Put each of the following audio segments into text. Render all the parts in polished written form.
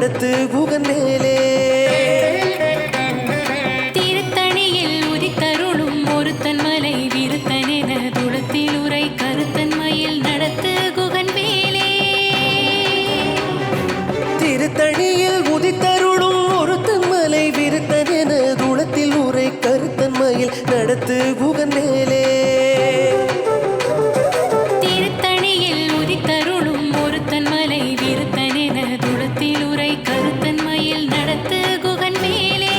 நடத்து குகன் மேலே. திருத்தணியில் உதித்தருளும் ஒருத்தன் மலை விருத்தனென துளத்தில் உரை கருத்தன்மையில் நடத்து குகன் மேலே. திருத்தணியில் உதித்தருளும் ஒருத்தன் மலை விருத்தனென துளத்தில் உரை கருத்தன்மையில் நடத்து குகன் மேலே. திருத்தணியில் உதித்தருளும் ஒருத்தன் மலை விருத்தனென துளத்தில் உரை கருத்தன்மையில் நடத்து குகன் மேலே.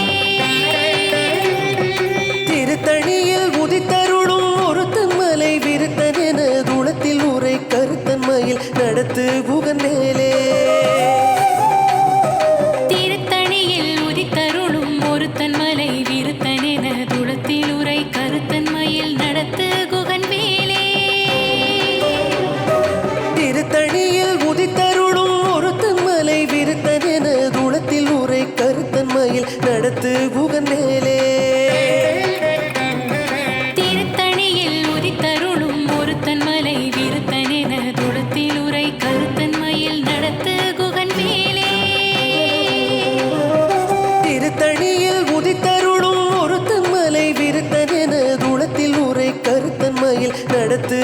திருத்தணியில் உதித்தருளும் ஒருத்தன் மலை விருத்தனென துளத்தில் உரை கருத்தன்மையில் நடத்து குகன் மேலே. திருத்தணியில் உதித்தருளும் ஒருத்தன் மலை விருத்தனென துளத்தில் உரை கருத்தன்மையில் நடத்து குகன் மேலே. திருத்தணியில் உதித்தருளும் ஒருத்தன் மலை விருத்தனென துளத்தில் உரை கருத்தன்மையில் நடத்து குகன் மேலே. திருத்தணியில் உதித்தருளும் ஒருத்தன் மலை விருத்தனென துளத்தில் உரை கருத்தன்மையில் நடத்து குகன் மேலே. திருத்தணியில் உதித்தருளும் ஒருத்தன் மலை விருத்தனென துளத்தில் உரை கருத்தன்மையில் நடத்து